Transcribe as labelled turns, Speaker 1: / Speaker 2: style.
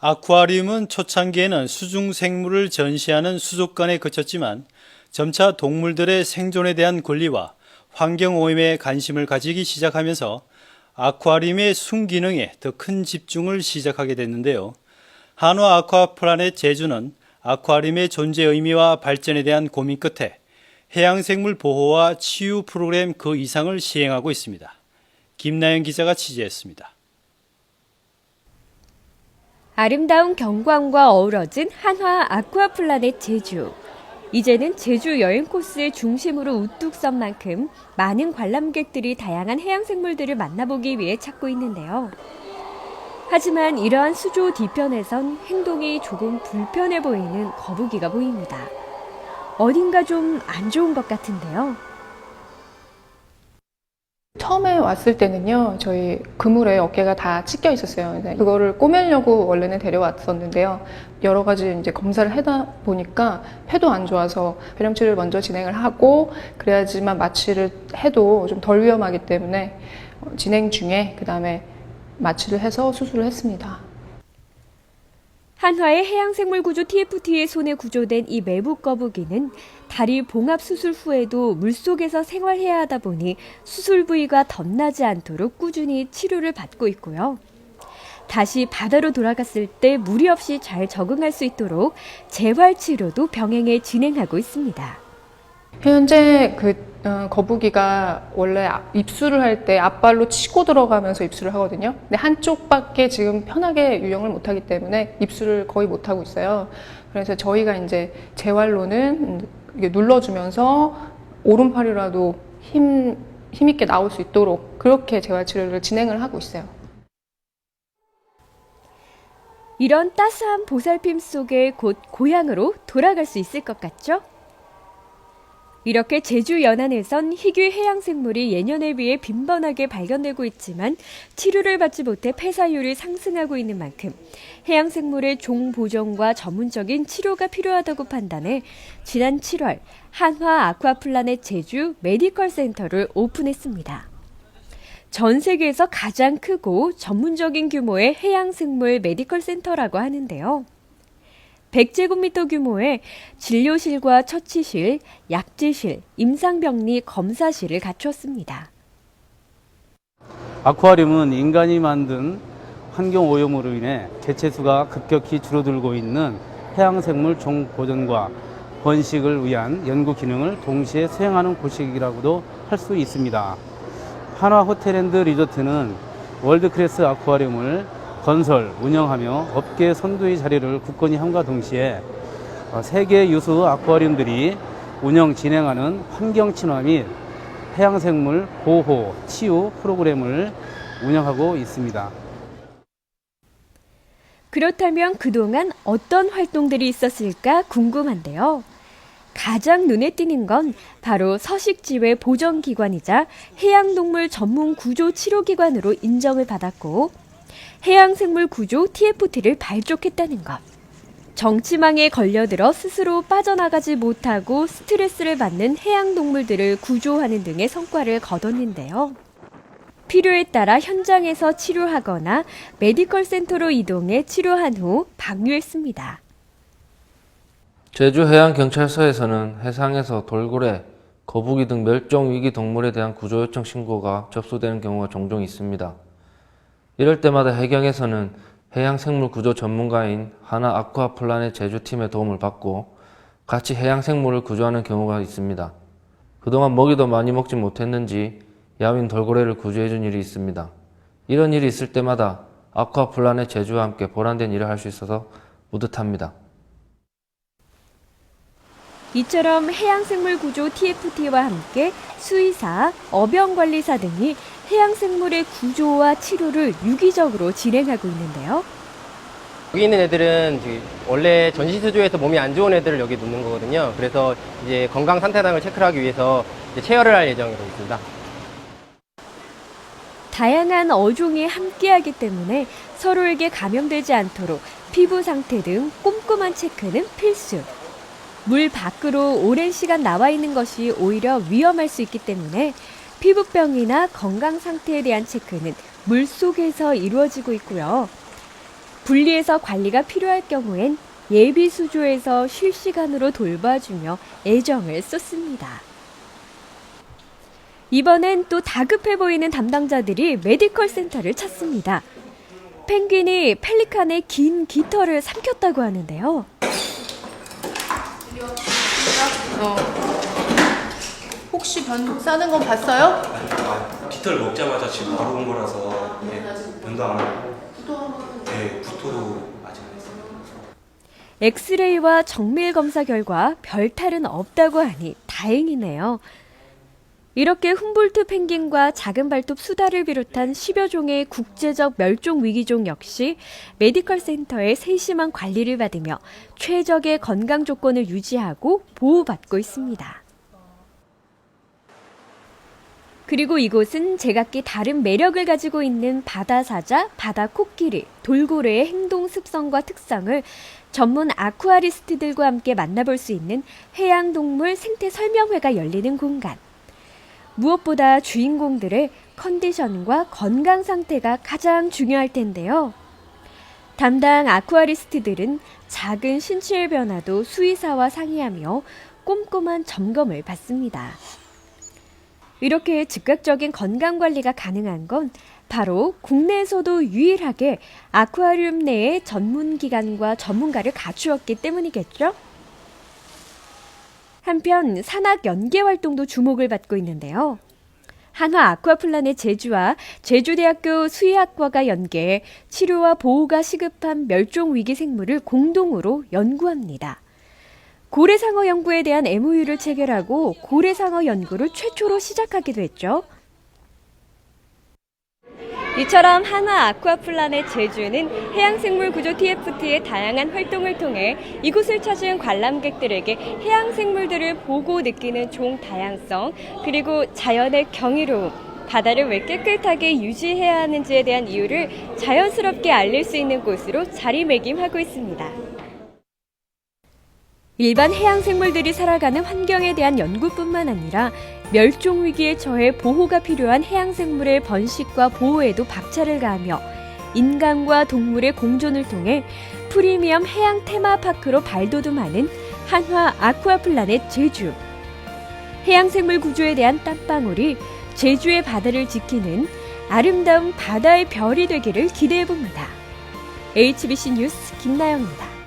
Speaker 1: 아쿠아리움은 초창기에는 수중 생물을 전시하는 수족관에 그쳤지만 점차 동물들의 생존에 대한 권리와 환경오염에 관심을 가지기 시작하면서 아쿠아리움의 순기능에 더 큰 집중을 시작하게 됐는데요. 한화 아쿠아플라넷 제주는 아쿠아리움의 존재 의미와 발전에 대한 고민 끝에 해양생물 보호와 치유 프로그램 그 이상을 시행하고 있습니다. 김나연 기자가 취재했습니다.
Speaker 2: 아름다운 경관과 어우러진 한화 아쿠아플라넷 제주. 이제는 제주 여행 코스의 중심으로 우뚝 선 만큼 많은 관람객들이 다양한 해양생물들을 만나보기 위해 찾고 있는데요. 하지만 이러한 수조 뒤편에선 행동이 조금 불편해 보이는 거북이가 보입니다. 어딘가 좀 안 좋은 것 같은데요.
Speaker 3: 처음에 왔을 때는요, 저희 그물에 어깨가 다 찢겨 있었어요. 그거를 꼬매려고 원래는 데려왔었는데요. 여러 가지 이제 검사를 하다 보니까 폐도 안 좋아서 폐렴치를 먼저 진행을 하고, 그래야지만 마취를 해도 좀 덜 위험하기 때문에 진행 중에 그 다음에 마취를 해서 수술을 했습니다.
Speaker 2: 한화의 해양생물구조 TFT의 손에 구조된 이 매북 거북이는 다리 봉합 수술 후에도 물속에서 생활해야 하다 보니 수술 부위가 덧나지 않도록 꾸준히 치료를 받고 있고요. 다시 바다로 돌아갔을 때 무리 없이 잘 적응할 수 있도록 재활 치료도 병행해 진행하고 있습니다.
Speaker 3: 현재 거북이가 원래 입수를 할 때 앞발로 치고 들어가면서 입수를 하거든요. 근데 한쪽밖에 지금 편하게 유영을 못하기 때문에 입수를 거의 못하고 있어요. 그래서 저희가 이제 재활로는 이게 눌러주면서 오른팔이라도 힘있게 나올 수 있도록 그렇게 재활 치료를 진행을 하고 있어요.
Speaker 2: 이런 따스한 보살핌 속에 곧 고향으로 돌아갈 수 있을 것 같죠? 이렇게 제주 연안에선 희귀 해양생물이 예년에 비해 빈번하게 발견되고 있지만 치료를 받지 못해 폐사율이 상승하고 있는 만큼 해양생물의 종 보존과 전문적인 치료가 필요하다고 판단해 지난 7월 한화 아쿠아플라넷 제주 메디컬 센터를 오픈했습니다. 전 세계에서 가장 크고 전문적인 규모의 해양생물 메디컬 센터라고 하는데요. 100제곱미터 규모의 진료실과 처치실, 약지실, 임상병리 검사실을 갖췄습니다.
Speaker 4: 아쿠아리움은 인간이 만든 환경오염으로 인해 개체수가 급격히 줄어들고 있는 해양생물 종 보존과 번식을 위한 연구 기능을 동시에 수행하는 곳이라고도 할 수 있습니다. 한화 호텔앤드 리조트는 월드클래스 아쿠아리움을 건설, 운영하며 업계 선두의 자리를 굳건히 함과 동시에 세계 유수 아쿠아리움들이 운영 진행하는 환경 친화 및 해양생물 보호, 치유 프로그램을 운영하고 있습니다.
Speaker 2: 그렇다면 그동안 어떤 활동들이 있었을까 궁금한데요. 가장 눈에 띄는 건 바로 서식지회 보전기관이자 해양동물 전문 구조 치료기관으로 인정을 받았고 해양생물 구조 TFT를 발족했다는 것. 정치망에 걸려들어 스스로 빠져나가지 못하고 스트레스를 받는 해양동물들을 구조하는 등의 성과를 거뒀는데요. 필요에 따라 현장에서 치료하거나 메디컬 센터로 이동해 치료한 후 방류했습니다.
Speaker 5: 제주해양경찰서에서는 해상에서 돌고래, 거북이 등 멸종위기 동물에 대한 구조 요청 신고가 접수되는 경우가 종종 있습니다. 이럴 때마다 해경에서는 해양생물 구조 전문가인 한화 아쿠아플라넷 제주팀의 도움을 받고 같이 해양생물을 구조하는 경우가 있습니다. 그동안 먹이도 많이 먹지 못했는지 야윈 돌고래를 구조해준 일이 있습니다. 이런 일이 있을 때마다 아쿠아플라넷 제주와 함께 보람된 일을 할 수 있어서 뿌듯합니다.
Speaker 2: 이처럼 해양생물 구조 TFT와 함께 수의사, 어병관리사 등이 해양생물의 구조와 치료를 유기적으로 진행하고 있는데요.
Speaker 6: 여기 있는 애들은 원래 전시수조에서 몸이 안 좋은 애들을 여기 놓는 거거든요. 그래서 이제 건강 상태당을 체크를 하기 위해서 이제 체열을 할 예정으로 있습니다.
Speaker 2: 다양한 어종이 함께하기 때문에 서로에게 감염되지 않도록 피부 상태 등 꼼꼼한 체크는 필수. 물 밖으로 오랜 시간 나와 있는 것이 오히려 위험할 수 있기 때문에 피부병이나 건강 상태에 대한 체크는 물속에서 이루어지고 있고요. 분리해서 관리가 필요할 경우엔 예비 수조에서 실시간으로 돌봐주며 애정을 쏟습니다. 이번엔 또 다급해 보이는 담당자들이 메디컬 센터를 찾습니다. 펭귄이 펠리칸의 긴 깃털을 삼켰다고 하는데요.
Speaker 3: 혹시 변 싸는 건 봤어요?
Speaker 7: 깃털 먹자마자 지금 바로 온 거라서 변도 안 하고 구토도 아직 안 했어요.
Speaker 2: 엑스레이와 정밀 검사 결과 별 탈은 없다고 하니 다행이네요. 이렇게 훔볼트 펭귄과 작은 발톱 수달을 비롯한 10여 종의 국제적 멸종 위기종 역시 메디컬 센터의 세심한 관리를 받으며 최적의 건강 조건을 유지하고 보호받고 있습니다. 그리고 이곳은 제각기 다른 매력을 가지고 있는 바다사자, 바다코끼리, 돌고래의 행동 습성과 특성을 전문 아쿠아리스트들과 함께 만나볼 수 있는 해양동물 생태 설명회가 열리는 공간. 무엇보다 주인공들의 컨디션과 건강 상태가 가장 중요할 텐데요. 담당 아쿠아리스트들은 작은 신체 변화도 수의사와 상의하며 꼼꼼한 점검을 받습니다. 이렇게 즉각적인 건강관리가 가능한 건 바로 국내에서도 유일하게 아쿠아리움 내에 전문기관과 전문가를 갖추었기 때문이겠죠? 한편 산악 연계 활동도 주목을 받고 있는데요. 한화 아쿠아플라넷 제주와 제주대학교 수의학과가 연계해 치료와 보호가 시급한 멸종위기 생물을 공동으로 연구합니다. 고래상어 연구에 대한 MOU를 체결하고 고래상어 연구를 최초로 시작하기도 했죠. 이처럼 한화 아쿠아플라넷 제주는 해양생물 구조 TFT의 다양한 활동을 통해 이곳을 찾은 관람객들에게 해양생물들을 보고 느끼는 종 다양성, 그리고 자연의 경이로움, 바다를 왜 깨끗하게 유지해야 하는지에 대한 이유를 자연스럽게 알릴 수 있는 곳으로 자리매김하고 있습니다. 일반 해양생물들이 살아가는 환경에 대한 연구뿐만 아니라 멸종위기에 처해 보호가 필요한 해양생물의 번식과 보호에도 박차를 가하며 인간과 동물의 공존을 통해 프리미엄 해양 테마파크로 발돋움하는 한화 아쿠아플라넷 제주. 해양생물 구조에 대한 땀방울이 제주의 바다를 지키는 아름다운 바다의 별이 되기를 기대해봅니다. HBC 뉴스 김나영입니다.